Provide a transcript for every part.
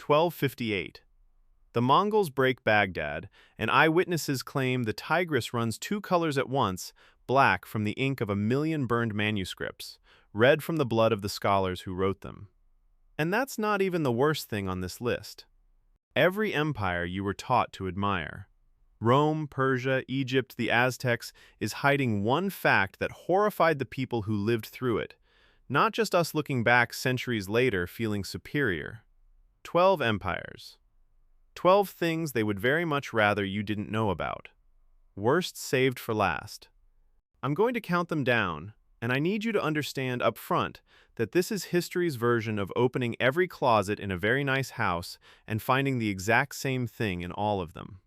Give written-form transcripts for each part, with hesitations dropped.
1258. The Mongols break Baghdad, and eyewitnesses claim the Tigris runs two colors at once, black from the ink of 1 million burned manuscripts, red from the blood of the scholars who wrote them. And that's not even the worst thing on this list. Every empire you were taught to admire, Rome, Persia, Egypt, the Aztecs, is hiding one fact that horrified the people who lived through it, not just us looking back centuries later feeling superior. 12 empires. 12 things they would very much rather you didn't know about. Worst saved for last. I'm going to count them down, and I need you to understand up front that this is history's version of opening every closet in a very nice house and finding the exact same thing in all of them.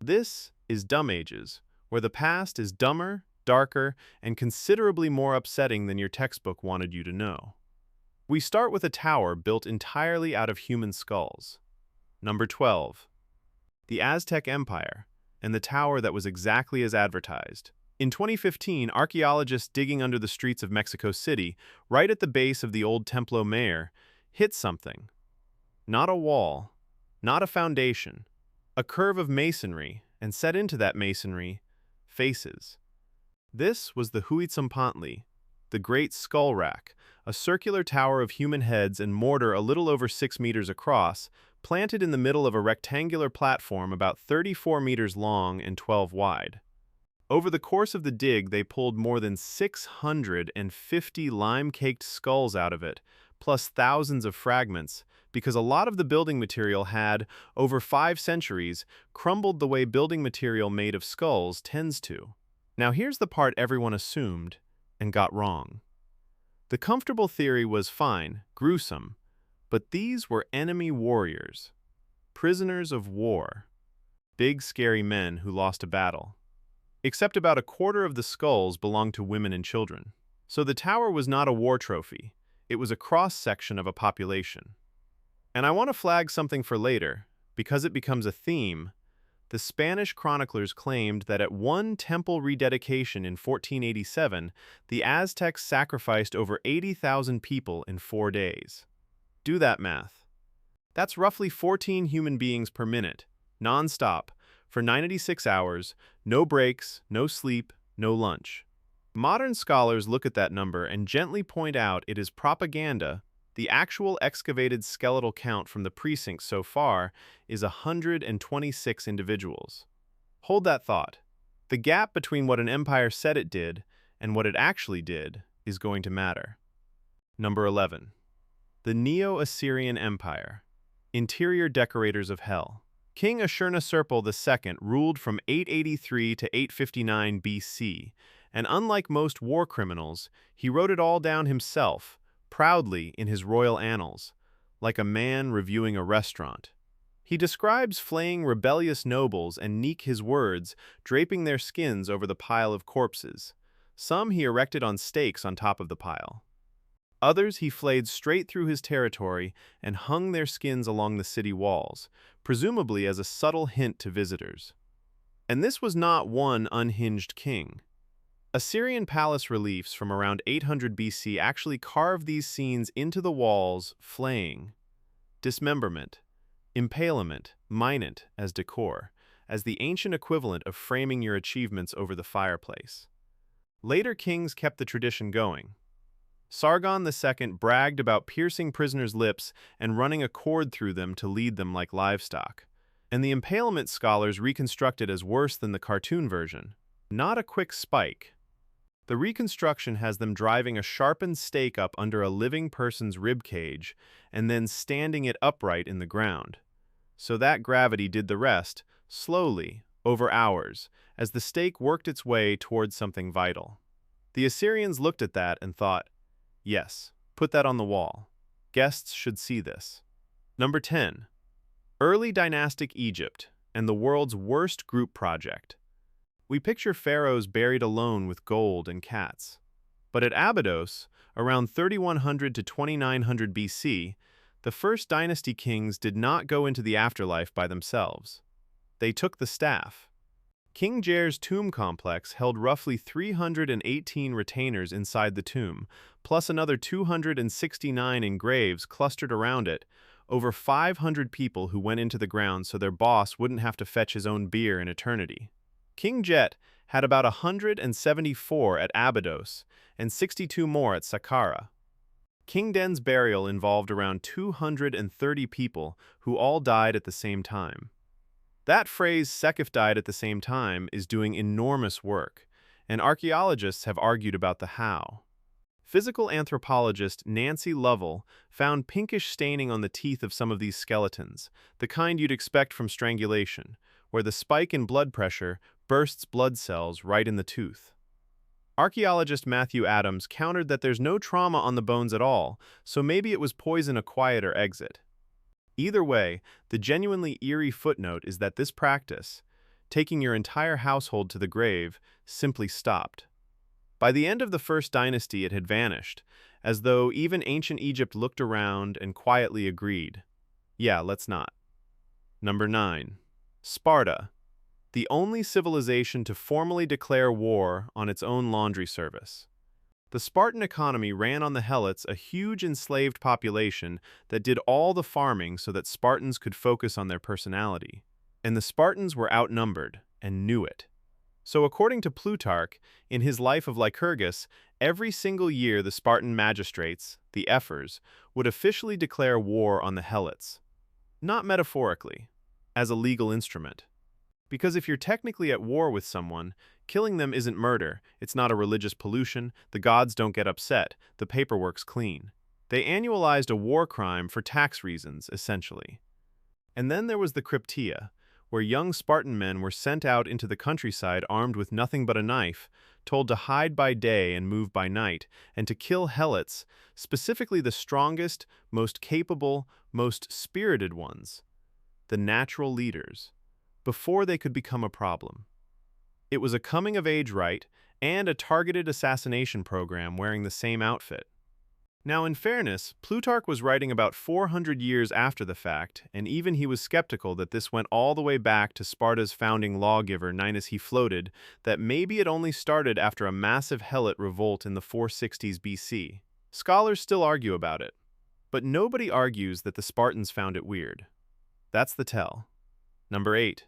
This is Dumb Ages, where the past is dumber, darker, and considerably more upsetting than your textbook wanted you to know. We start with a tower built entirely out of human skulls. Number 12. The Aztec Empire, and the tower that was exactly as advertised. In 2015, archaeologists digging under the streets of Mexico City, right at the base of the old Templo Mayor, hit something. Not a wall, not a foundation, a curve of masonry, and set into that masonry, faces. This was the Huitzilopochtli, the Great Skull Rack, a circular tower of human heads and mortar a little over 6 meters across, planted in the middle of a rectangular platform about 34 meters long and 12 wide. Over the course of the dig, they pulled more than 650 lime-caked skulls out of it, plus thousands of fragments, because a lot of the building material had, over 5 centuries, crumbled the way building material made of skulls tends to. Now here's the part everyone assumed and got wrong. The comfortable theory was fine, gruesome, but these were enemy warriors, prisoners of war, big scary men who lost a battle. Except about a quarter of the skulls belonged to women and children. So the tower was not a war trophy, it was a cross-section of a population. And I want to flag something for later, because it becomes a theme. The Spanish chroniclers claimed that at one temple rededication in 1487, the Aztecs sacrificed over 80,000 people in 4 days. Do that math. That's roughly 14 human beings per minute, non-stop, for 96 hours, no breaks, no sleep, no lunch. Modern scholars look at that number and gently point out it is propaganda. The actual excavated skeletal count from the precinct so far is 126 individuals. Hold that thought. The gap between what an empire said it did and what it actually did is going to matter. Number 11. The Neo-Assyrian Empire. Interior decorators of hell. King Ashurnasirpal II ruled from 883 to 859 BC, and unlike most war criminals, he wrote it all down himself, proudly in his royal annals, like a man reviewing a restaurant. He describes flaying rebellious nobles and neek his words, draping their skins over the pile of corpses. Some he erected on stakes on top of the pile. Others he flayed straight through his territory and hung their skins along the city walls, presumably as a subtle hint to visitors. And this was not one unhinged king. Assyrian palace reliefs from around 800 BC actually carved these scenes into the walls, flaying, dismemberment, impalement, minent as decor, as the ancient equivalent of framing your achievements over the fireplace. Later kings kept the tradition going. Sargon II bragged about piercing prisoners' lips and running a cord through them to lead them like livestock. And the impalement scholars reconstructed as worse than the cartoon version. Not a quick spike. The reconstruction has them driving a sharpened stake up under a living person's rib cage and then standing it upright in the ground. So that gravity did the rest, slowly, over hours, as the stake worked its way towards something vital. The Assyrians looked at that and thought, yes, put that on the wall. Guests should see this. Number 10. Early dynastic Egypt and the world's worst group project. We picture pharaohs buried alone with gold and cats. But at Abydos, around 3100 to 2900 BC, the first dynasty kings did not go into the afterlife by themselves. They took the staff. King Jair's tomb complex held roughly 318 retainers inside the tomb, plus another 269 in graves clustered around it, over 500 people who went into the ground so their boss wouldn't have to fetch his own beer in eternity. King Jet had about 174 at Abydos and 62 more at Saqqara. King Den's burial involved around 230 people who all died at the same time. That phrase, Sekif died at the same time, is doing enormous work, and archaeologists have argued about the how. Physical anthropologist Nancy Lovell found pinkish staining on the teeth of some of these skeletons, the kind you'd expect from strangulation, where the spike in blood pressure bursts blood cells right in the tooth. Archaeologist Matthew Adams countered that there's no trauma on the bones at all, so maybe it was poison a quieter exit. Either way, the genuinely eerie footnote is that this practice, taking your entire household to the grave, simply stopped. By the end of the First Dynasty, it had vanished, as though even ancient Egypt looked around and quietly agreed, yeah, let's not. Number 9. Sparta, the only civilization to formally declare war on its own laundry service. The Spartan economy ran on the Helots, a huge enslaved population that did all the farming so that Spartans could focus on their personality. And the Spartans were outnumbered and knew it. So according to Plutarch, in his Life of Lycurgus, every single year the Spartan magistrates, the ephors, would officially declare war on the Helots. Not metaphorically, as a legal instrument. Because if you're technically at war with someone, killing them isn't murder, it's not a religious pollution, the gods don't get upset, the paperwork's clean. They annualized a war crime for tax reasons, essentially. And then there was the Cryptia, where young Spartan men were sent out into the countryside armed with nothing but a knife, told to hide by day and move by night, and to kill Helots, specifically the strongest, most capable, most spirited ones, the natural leaders, before they could become a problem. It was a coming-of-age rite and a targeted assassination program wearing the same outfit. Now, in fairness, Plutarch was writing about 400 years after the fact, and even he was skeptical that this went all the way back to Sparta's founding lawgiver Ninus. He floated that maybe it only started after a massive Helot revolt in the 460s BC. Scholars still argue about it, but nobody argues that the Spartans found it weird. That's the tell. Number 8.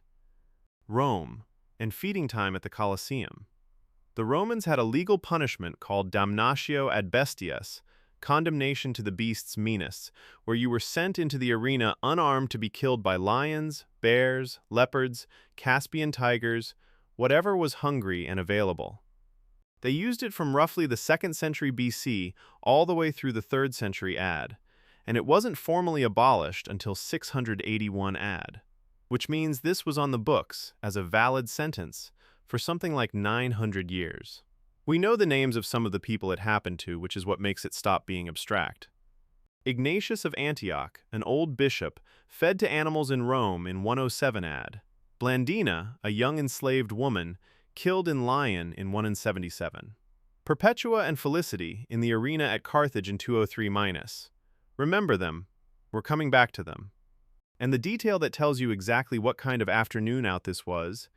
Rome, and feeding time at the Colosseum. The Romans had a legal punishment called damnatio ad bestias, condemnation to the beast's meanest, where you were sent into the arena unarmed to be killed by lions, bears, leopards, Caspian tigers, whatever was hungry and available. They used it from roughly the 2nd century BC all the way through the 3rd century AD, and it wasn't formally abolished until 681 AD. Which means this was on the books as a valid sentence for something like 900 years. We know the names of some of the people it happened to, which is what makes it stop being abstract. Ignatius of Antioch, an old bishop, fed to animals in Rome in 107 AD. Blandina, a young enslaved woman, killed in Lyon in 177. Perpetua and Felicity in the arena at Carthage in 203-. Remember them. We're coming back to them. And the detail that tells you exactly what kind of afternoon out this was,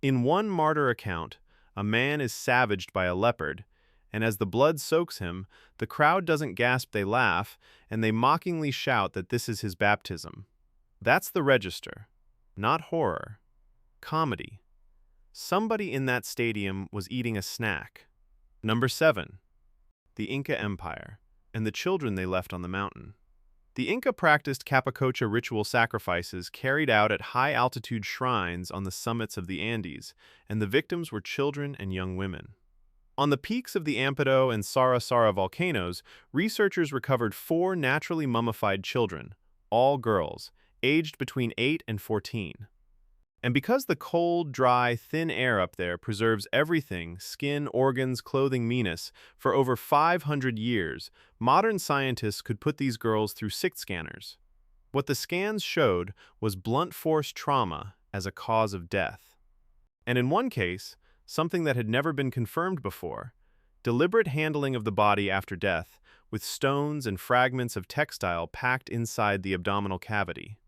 in one martyr account, a man is savaged by a leopard, and as the blood soaks him, the crowd doesn't gasp, they laugh, and they mockingly shout that this is his baptism. That's the register. Not horror. Comedy. Somebody in that stadium was eating a snack. Number 7. The Inca Empire, and the children they left on the mountain. The Inca practiced capacocha ritual sacrifices carried out at high-altitude shrines on the summits of the Andes, and the victims were children and young women. On the peaks of the Ampido and Sarasara volcanoes, researchers recovered 4 naturally mummified children, all girls, aged between 8 and 14. And because the cold, dry, thin air up there preserves everything, skin, organs, clothing, meanness, for over 500 years, modern scientists could put these girls through SICT scanners. What the scans showed was blunt force trauma as a cause of death. And in one case, something that had never been confirmed before, deliberate handling of the body after death, with stones and fragments of textile packed inside the abdominal cavity.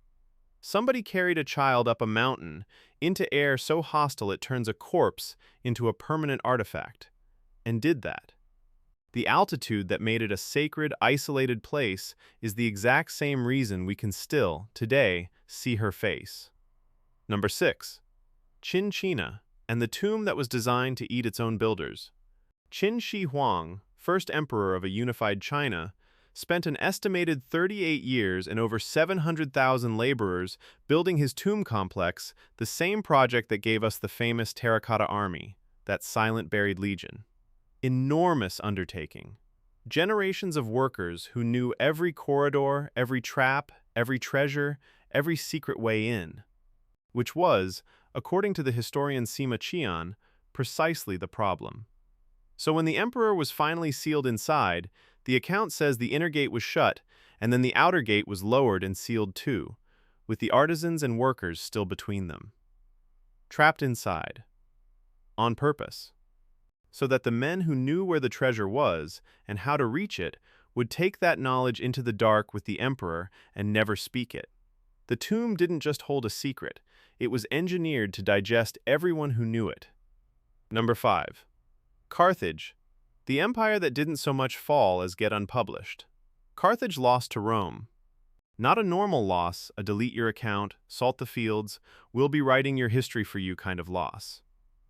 Somebody carried a child up a mountain into air so hostile it turns a corpse into a permanent artifact, and did that. The altitude that made it a sacred, isolated place is the exact same reason we can still, today, see her face. Number 6. Qin and the tomb that was designed to eat its own builders. Qin Shi Huang, first emperor of a unified China, spent an estimated 38 years and over 700,000 laborers building his tomb complex, the same project that gave us the famous terracotta army, that silent buried legion. Enormous undertaking. Generations of workers who knew every corridor, every trap, every treasure, every secret way in. Which was, according to the historian Sima Qian, precisely the problem. So when the emperor was finally sealed inside, the account says the inner gate was shut, and then the outer gate was lowered and sealed too, with the artisans and workers still between them. Trapped inside. On purpose. So that the men who knew where the treasure was and how to reach it would take that knowledge into the dark with the emperor and never speak it. The tomb didn't just hold a secret, it was engineered to digest everyone who knew it. Number 5. Carthage, the empire that didn't so much fall as get unpublished. Carthage lost to Rome. Not a normal loss, a delete your account, salt the fields, we'll be writing your history for you kind of loss.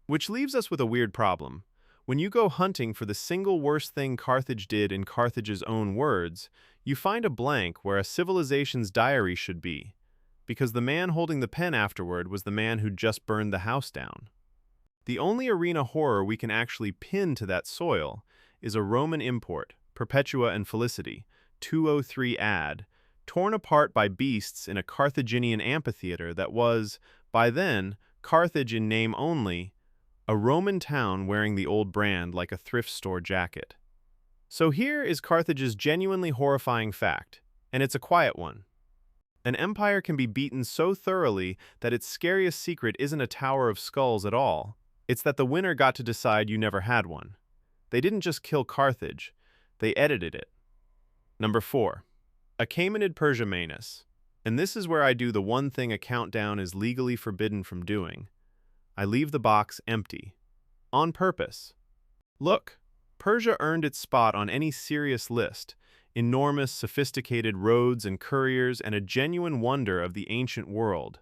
Which leaves us with a weird problem. When you go hunting for the single worst thing Carthage did in Carthage's own words, you find a blank where a civilization's diary should be, because the man holding the pen afterward was the man who just burned the house down. The only arena horror we can actually pin to that soil is a Roman import, Perpetua and Felicity, 203 AD, torn apart by beasts in a Carthaginian amphitheater that was, by then, Carthage in name only, a Roman town wearing the old brand like a thrift store jacket. So here is Carthage's genuinely horrifying fact, and it's a quiet one. An empire can be beaten so thoroughly that its scariest secret isn't a tower of skulls at all. It's that the winner got to decide you never had one. They didn't just kill Carthage, they edited it. Number 4. Achaemenid Persia Manus. And this is where I do the one thing a countdown is legally forbidden from doing. I leave the box empty. On purpose. Look, Persia earned its spot on any serious list. Enormous, sophisticated roads and couriers and a genuine wonder of the ancient world.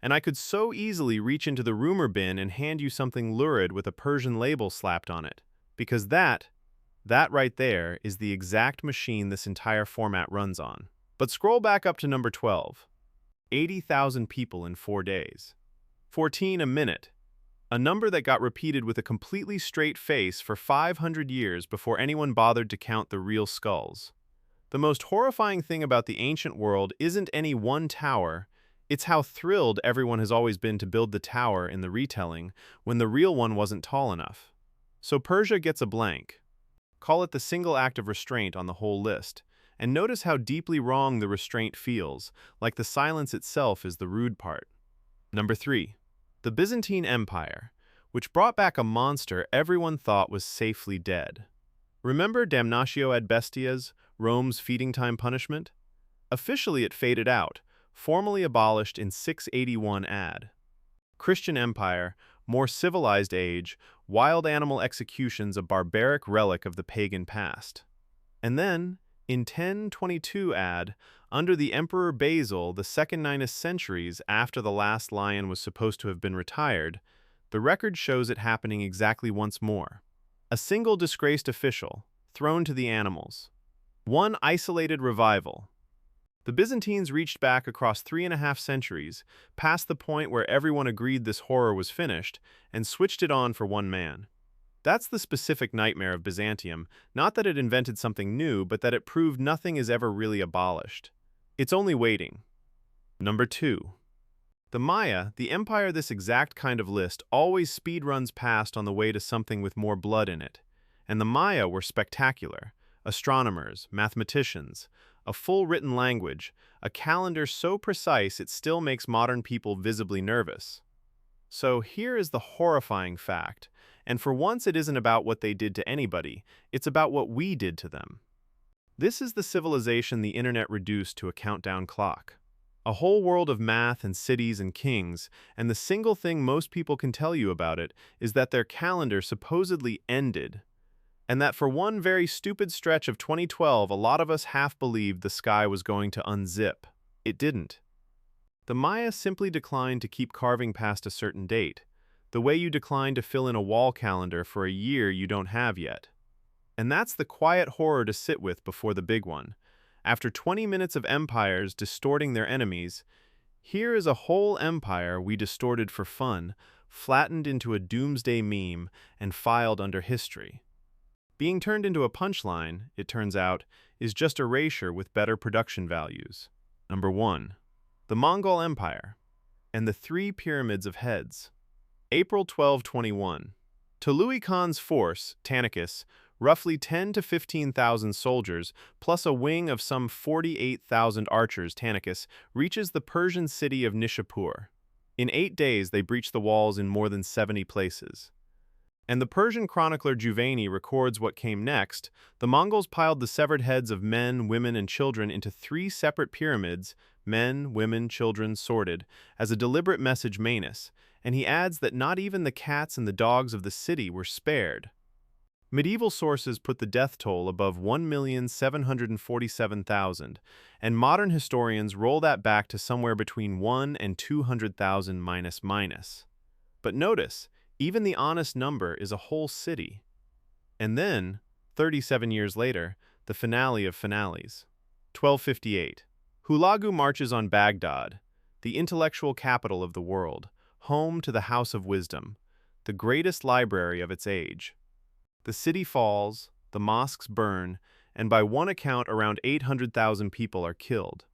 And I could so easily reach into the rumor bin and hand you something lurid with a Persian label slapped on it. Because that right there is the exact machine this entire format runs on. But scroll back up to number 12. 80,000 people in 4 days. 14 a minute. A number that got repeated with a completely straight face for 500 years before anyone bothered to count the real skulls. The most horrifying thing about the ancient world isn't any one tower, it's how thrilled everyone has always been to build the tower in the retelling when the real one wasn't tall enough. So Persia gets a blank. Call it the single act of restraint on the whole list, and notice how deeply wrong the restraint feels, like the silence itself is the rude part. Number 3. The Byzantine Empire, which brought back a monster everyone thought was safely dead. Remember damnatio ad bestias, Rome's feeding time punishment? Officially it faded out, formally abolished in 681 AD. Christian Empire, more civilized age, wild animal executions a barbaric relic of the pagan past. And then, in 1022 AD, under the Emperor Basil, the second 9th centuries after the last lion was supposed to have been retired, the record shows it happening exactly once more. A single disgraced official, thrown to the animals. One isolated revival. The Byzantines reached back across 3.5 centuries, past the point where everyone agreed this horror was finished, and switched it on for one man. That's the specific nightmare of Byzantium, not that it invented something new, but that it proved nothing is ever really abolished. It's only waiting. Number 2. The Maya, the empire this exact kind of list always speedruns past on the way to something with more blood in it. And the Maya were spectacular. Astronomers, mathematicians, a full written language, a calendar so precise it still makes modern people visibly nervous. So here is the horrifying fact, and for once it isn't about what they did to anybody, it's about what we did to them. This is the civilization the internet reduced to a countdown clock. A whole world of math and cities and kings, and the single thing most people can tell you about it is that their calendar supposedly ended. And that for one very stupid stretch of 2012, a lot of us half believed the sky was going to unzip. It didn't. The Maya simply declined to keep carving past a certain date, the way you decline to fill in a wall calendar for a year you don't have yet. And that's the quiet horror to sit with before the big one. After 20 minutes of empires distorting their enemies, here is a whole empire we distorted for fun, flattened into a doomsday meme, and filed under history. Being turned into a punchline, it turns out, is just erasure with better production values. Number 1. The Mongol Empire and the Three Pyramids of Heads. April 1221. Tului Khan's force, Tanachus, roughly 10 to 15,000 soldiers, plus a wing of some 48,000 archers, Tanachus, reaches the Persian city of Nishapur. In 8 days, they breach the walls in more than 70 places. And the Persian chronicler Juvayni records what came next. The Mongols piled the severed heads of men, women, and children into 3 separate pyramids, men, women, children, sorted, as a deliberate message menace, and he adds that not even the cats and the dogs of the city were spared. Medieval sources put the death toll above 1,747,000, and modern historians roll that back to somewhere between 1 and 200,000 minus. But notice, even the honest number is a whole city. And then, 37 years later, the finale of finales. 1258. Hulagu marches on Baghdad, the intellectual capital of the world, home to the House of Wisdom, the greatest library of its age. The city falls, the mosques burn, and by one account around 800,000 people are killed.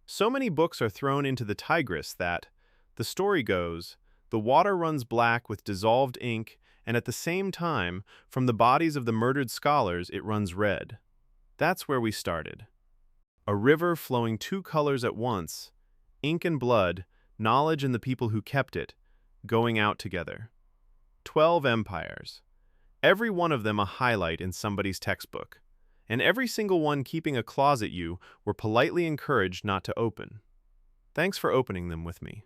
So many books are thrown into the Tigris that, the story goes, the water runs black with dissolved ink, and at the same time, from the bodies of the murdered scholars, it runs red. That's where we started. A river flowing 2 colors at once, ink and blood, knowledge and the people who kept it, going out together. 12 empires. Every one of them a highlight in somebody's textbook, and every single one keeping a closet you were politely encouraged not to open. Thanks for opening them with me.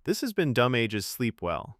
This has been Dumb Ages Sleep Well.